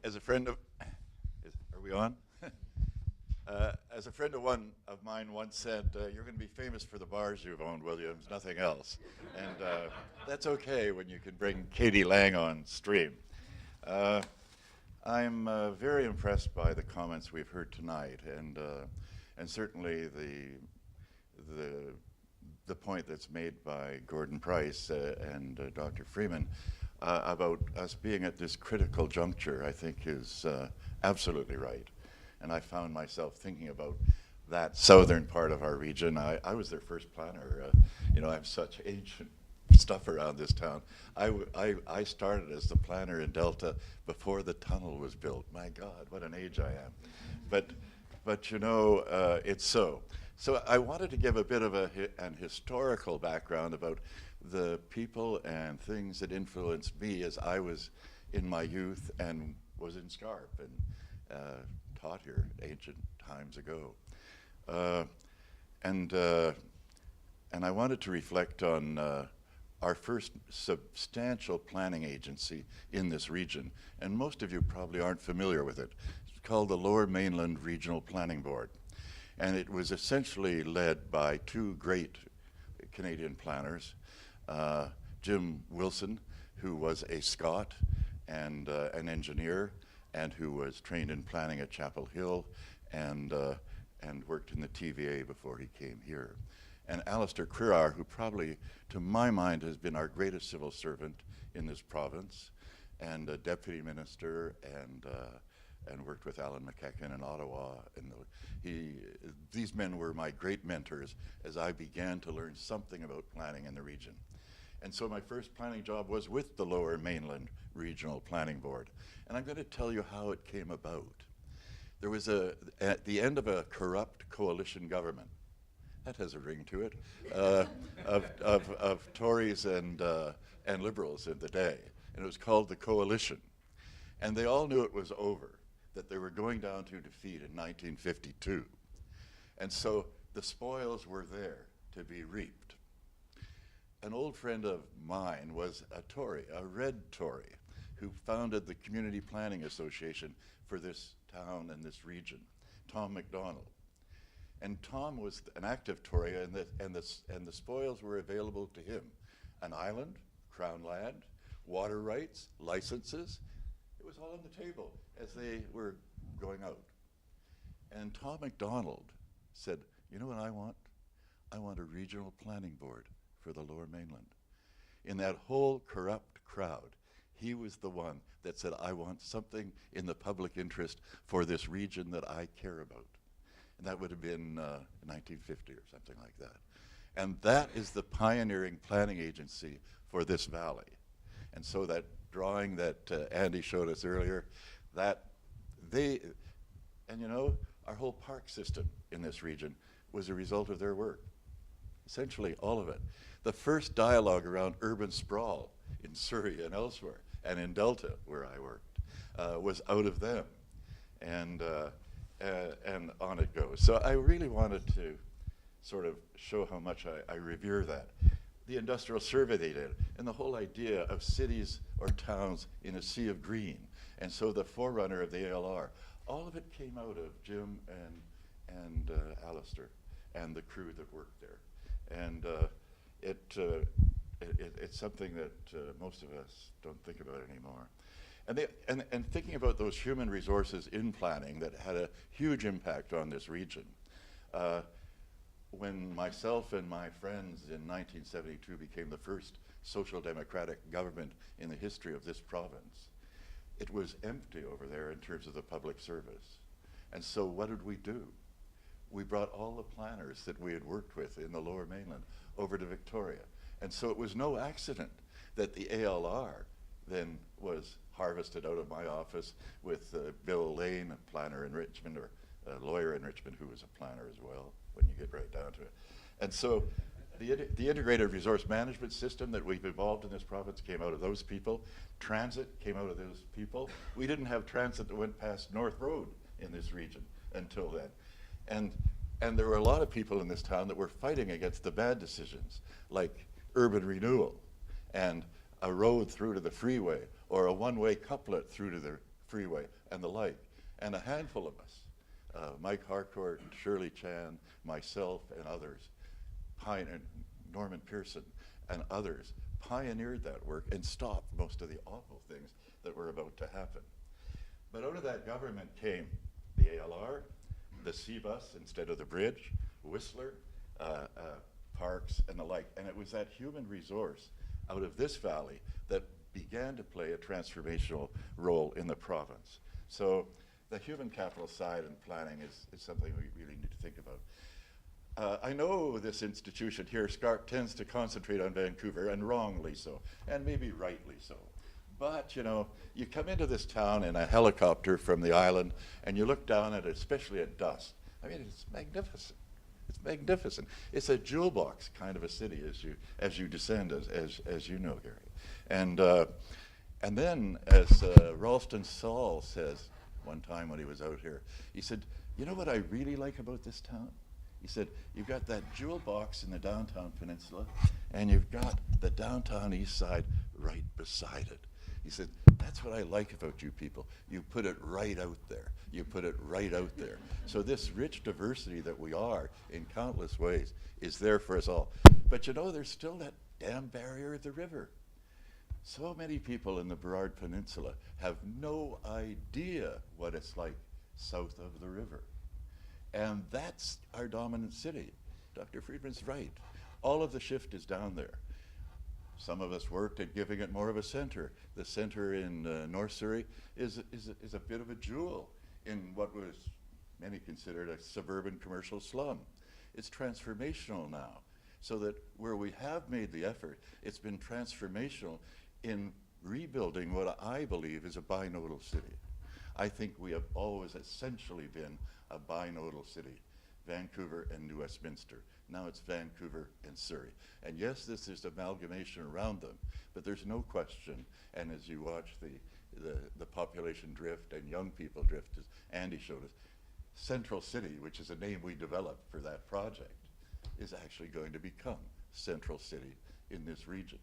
As a friend of, are we on? As a friend of one of mine once said, you're going to be famous for the bars you've owned, Williams, nothing else. And that's okay when you can bring Katie Lang on stream. I'm very impressed by the comments we've heard tonight, and certainly the point that's made by Gordon Price and Dr. Freeman about us being at this critical juncture, I think is absolutely right. And I found myself thinking about that southern part of our region. I was their first planner. I have such ancient stuff around this town. I started as the planner in Delta before the tunnel was built. My God, what an age I am. But it's so. So I wanted to give a bit of an historical background about the people and things that influenced me as I was in my youth and was in SCARP and taught here ancient times ago. And I wanted to reflect on our first substantial planning agency in this region. And most of you probably aren't familiar with it. It's called the Lower Mainland Regional Planning Board. And it was essentially led by two great Canadian planners, Jim Wilson, who was a Scot and an engineer, and who was trained in planning at Chapel Hill and worked in the TVA before he came here. And Alistair Crerar, who probably, to my mind, has been our greatest civil servant in this province, and a deputy minister, and worked with Alan McEachran in Ottawa. And these men were my great mentors as I began to learn something about planning in the region. And so my first planning job was with the Lower Mainland Regional Planning Board. And I'm going to tell you how it came about. There was at the end of a corrupt coalition government, that has a ring to it, of Tories and Liberals in the day. And it was called the Coalition. And they all knew it was over, that they were going down to defeat in 1952. And so the spoils were there to be reaped. An old friend of mine was a Tory, a red Tory, who founded the Community Planning Association for this town and this region, Tom MacDonald. And Tom was an active Tory, and the spoils were available to him. An island, crown land, water rights, licenses. It was all on the table as they were going out. And Tom MacDonald said, you know what I want? I want a regional planning board for the Lower Mainland. In that whole corrupt crowd, he was the one that said, I want something in the public interest for this region that I care about. And that would have been 1950 or something like that. And that is the pioneering planning agency for this valley. And so that drawing that Andy showed us earlier, our whole park system in this region was a result of their work. Essentially all of it. The first dialogue around urban sprawl in Surrey and elsewhere, and in Delta, where I worked, was out of them. And on it goes. So I really wanted to sort of show how much I revere that. The industrial survey they did, and the whole idea of cities or towns in a sea of green. And so the forerunner of the ALR, all of it came out of Jim and Alistair and the crew that worked there. And it's something that most of us don't think about anymore. And thinking about those human resources in planning that had a huge impact on this region. When myself and my friends in 1972 became the first social democratic government in the history of this province, it was empty over there in terms of the public service. And so what did we do? We brought all the planners that we had worked with in the Lower Mainland over to Victoria. And so it was no accident that the ALR then was harvested out of my office with Bill Lane, a planner in Richmond, or a lawyer in Richmond who was a planner as well, when you get right down to it. And so the integrated resource management system that we've evolved in this province came out of those people. Transit came out of those people. We didn't have transit that went past North Road in this region until then. And there were a lot of people in this town that were fighting against the bad decisions, like urban renewal and a road through to the freeway, or a one-way couplet through to the freeway and the like. And a handful of us, Mike Harcourt and Shirley Chan, myself and others, and Norman Pearson and others, pioneered that work and stopped most of the awful things that were about to happen. But out of that government came the ALR, the C-Bus instead of the bridge, Whistler, parks and the like. And it was that human resource out of this valley that began to play a transformational role in the province. So the human capital side and planning is something we really need to think about. I know this institution here, SCARP, tends to concentrate on Vancouver, and wrongly so, and maybe rightly so. But, you know, you come into this town in a helicopter from the island, and you look down at it, especially at dusk. I mean, it's magnificent. It's magnificent. It's a jewel box kind of a city as you descend, as you know, Gary. And then, as Ralston Saul says one time when he was out here, he said, you know what I really like about this town? He said, you've got that jewel box in the downtown peninsula, and you've got the downtown east side right beside it. He said, that's what I like about you people. You put it right out there. You put it right out there. So this rich diversity that we are in countless ways is there for us all. But you know, there's still that damn barrier of the river. So many people in the Burrard Peninsula have no idea what it's like south of the river. And that's our dominant city. Dr. Friedman's right. All of the shift is down there. Some of us worked at giving it more of a center. The center in North Surrey is a bit of a jewel in what was many considered a suburban commercial slum. It's transformational now, so that where we have made the effort, it's been transformational in rebuilding what I believe is a binodal city. I think we have always essentially been a binodal city, Vancouver and New Westminster. Now it's Vancouver and Surrey. And yes, this is amalgamation around them, but there's no question, and as you watch the population drift and young people drift, as Andy showed us, Central City, which is a name we developed for that project, is actually going to become Central City in this region.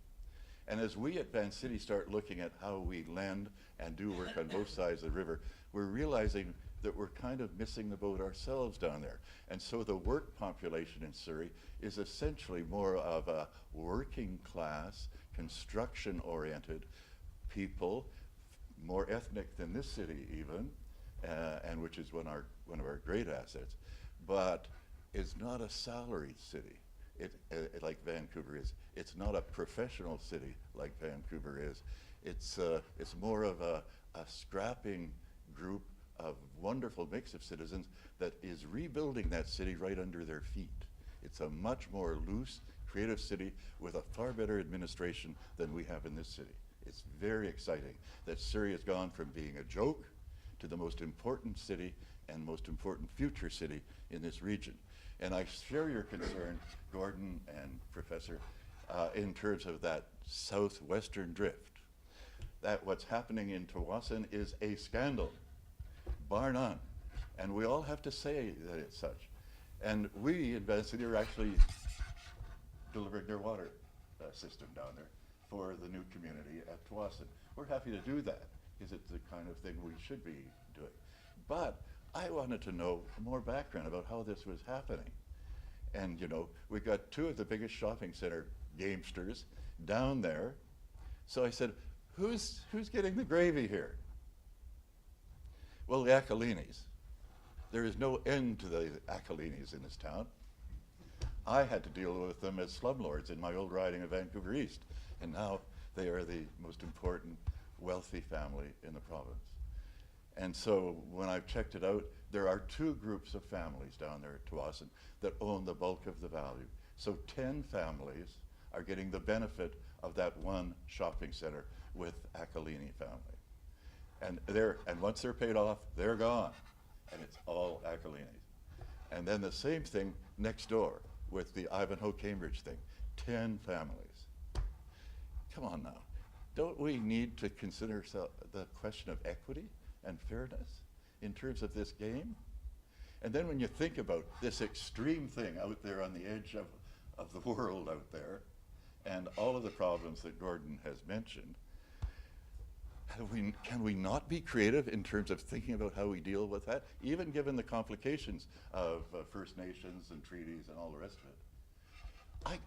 And as we at Van City start looking at how we lend and do work on both sides of the river, we're realizing that we're kind of missing the boat ourselves down there. And so the work population in Surrey is essentially more of a working class, construction-oriented people, more ethnic than this city even, and which is one of our great assets, but is not a salaried city. Like Vancouver is. It's not a professional city like Vancouver is. It's more of a scrapping group of wonderful mix of citizens that is rebuilding that city right under their feet. It's a much more loose, creative city with a far better administration than we have in this city. It's very exciting that Surrey has gone from being a joke to the most important city and most important future city in this region. And I share your concern, Gordon and Professor, in terms of that southwestern drift. That what's happening in Tawasin is a scandal, bar none. And we all have to say that it's such. And we in Van City are actually delivering their water system down there for the new community at Tawasin. We're happy to do that because it's the kind of thing we should be doing. But I wanted to know more background about how this was happening. And you know, we've got two of the biggest shopping center gamesters down there. So I said, who's getting the gravy here? Well, the Acolinis. There is no end to the Acolinis in this town. I had to deal with them as slumlords in my old riding of Vancouver East, and now they are the most important wealthy family in the province. And so when I've checked it out, there are two groups of families down there at Tawasin that own the bulk of the value. So 10 families are getting the benefit of that one shopping center with Acolini family. And once they're paid off, they're gone. And it's all Acolinis. And then the same thing next door with the Ivanhoe Cambridge thing, 10 families. Come on now. Don't we need to consider the question of equity and fairness in terms of this game? And then when you think about this extreme thing out there on the edge of the world out there, and all of the problems that Gordon has mentioned, Can we not be creative in terms of thinking about how we deal with that, even given the complications of First Nations and treaties and all the rest of it?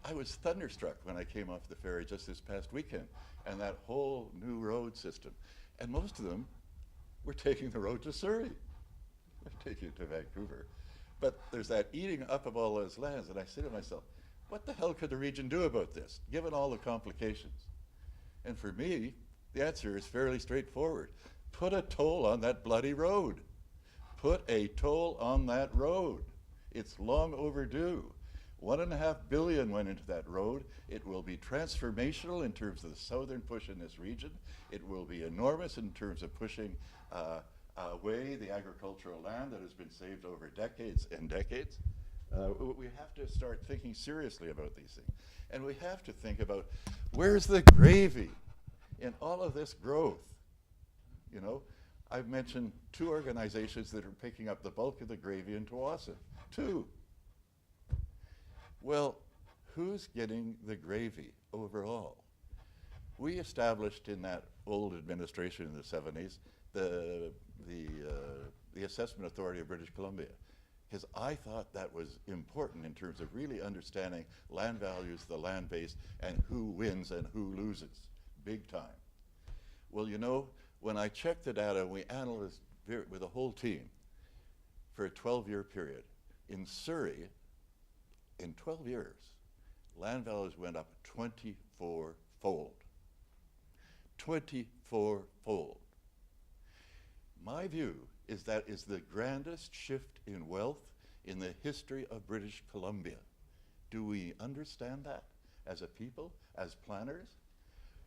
I was thunderstruck when I came off the ferry just this past weekend, and that whole new road system. And most of them were taking the road to Surrey. They're taking it to Vancouver. But there's that eating up of all those lands, and I say to myself, what the hell could the region do about this, given all the complications? And for me, the answer is fairly straightforward. Put a toll on that bloody road. Put a toll on that road. It's long overdue. $1.5 billion went into that road. It will be transformational in terms of the southern push in this region. It will be enormous in terms of pushing away the agricultural land that has been saved over decades and decades. We have to start thinking seriously about these things. And we have to think about, where's the gravy in all of this growth? You know, I've mentioned 2 organizations that are picking up the bulk of the gravy in Tawasin. 2. Well, who's getting the gravy overall? We established in that old administration in the 70s the Assessment Authority of British Columbia, because I thought that was important in terms of really understanding land values, the land base, and who wins and who loses, big time. Well, you know, when I checked the data, we analyzed with a whole team for a 12-year period. In Surrey, in 12 years, land values went up 24-fold. 24-fold. My view is that is the grandest shift in wealth in the history of British Columbia. Do we understand that as a people, as planners,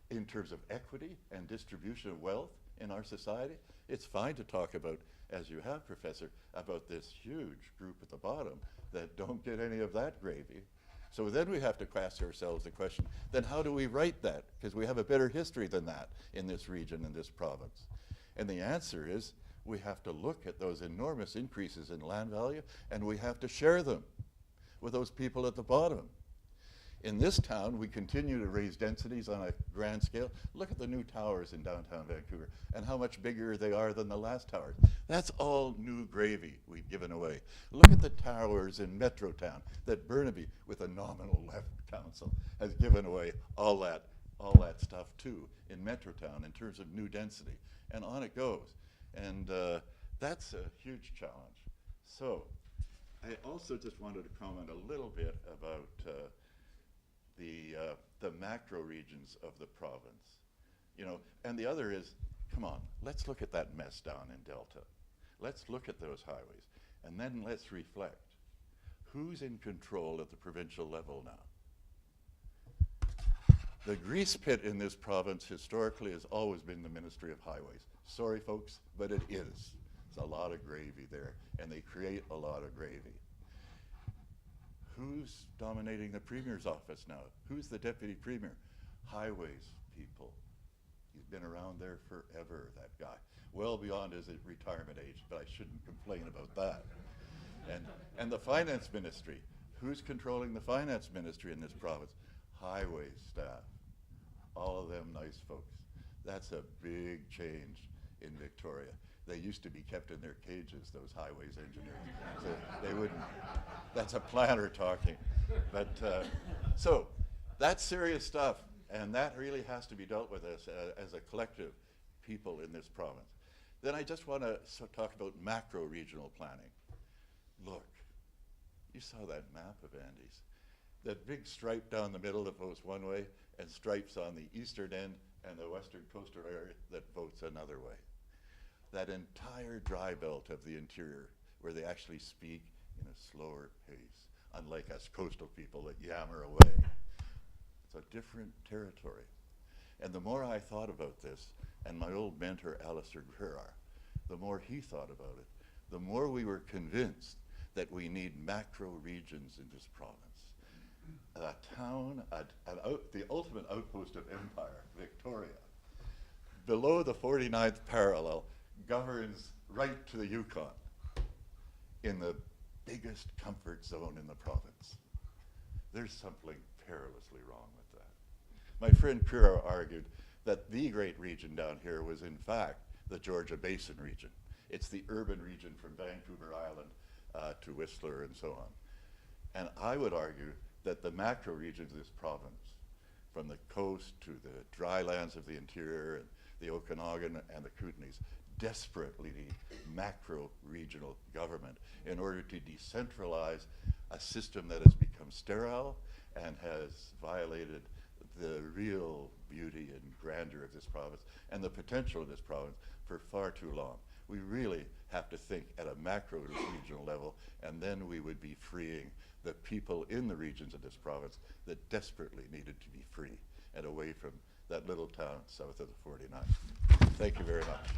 in terms of equity and distribution of wealth in our society? It's fine to talk about, as you have, Professor, about this huge group at the bottom that don't get any of that gravy. So then we have to ask ourselves the question, then how do we right that? Because we have a better history than that in this region, in this province. And the answer is, we have to look at those enormous increases in land value, and we have to share them with those people at the bottom. In this town, we continue to raise densities on a grand scale. Look at the new towers in downtown Vancouver and how much bigger they are than the last towers. That's all new gravy we've given away. Look at the towers in Metrotown that Burnaby, with a nominal left council, has given away all that stuff too in Metrotown in terms of new density. And on it goes. And that's a huge challenge. So I also just wanted to comment a little bit about the macro regions of the province. You know, and the other is, come on, let's look at that mess down in Delta. Let's look at those highways, and then let's reflect. Who's in control at the provincial level now? The grease pit in this province historically has always been the Ministry of Highways. Sorry, folks, but it is. It's a lot of gravy there, and they create a lot of gravy. Who's dominating the Premier's office now? Who's the Deputy Premier? Highways people. He's been around there forever, that guy. Well beyond his retirement age, but I shouldn't complain about that. And the Finance Ministry. Who's controlling the Finance Ministry in this province? Highways staff. All of them nice folks. That's a big change in Victoria. They used to be kept in their cages, those highways engineers. So they wouldn't, that's a planner talking. But so that's serious stuff, and that really has to be dealt with as a collective people in this province. Then I just want to talk about macro regional planning. Look, you saw that map of Andes. That big stripe down the middle that votes one way, and stripes on the eastern end and the western coastal area that votes another way. That entire dry belt of the interior, where they actually speak in a slower pace, unlike us coastal people that yammer away. It's a different territory. And the more I thought about this, and my old mentor, Alistair Greer, the more he thought about it, the more we were convinced that we need macro regions in this province. A town, the ultimate outpost of empire, Victoria, below the 49th parallel, governs right to the Yukon in the biggest comfort zone in the province. There's something perilously wrong with that. My friend Kira argued that the great region down here was in fact the Georgia Basin region. It's the urban region from Vancouver Island to Whistler and so on. And I would argue that the macro regions of this province, from the coast to the dry lands of the interior and the Okanagan and the Kootenays, desperately need macro regional government in order to decentralize a system that has become sterile and has violated the real beauty and grandeur of this province and the potential of this province for far too long. We really have to think at a macro regional level, and then we would be freeing the people in the regions of this province that desperately needed to be free and away from that little town south of the 49. Thank you very much.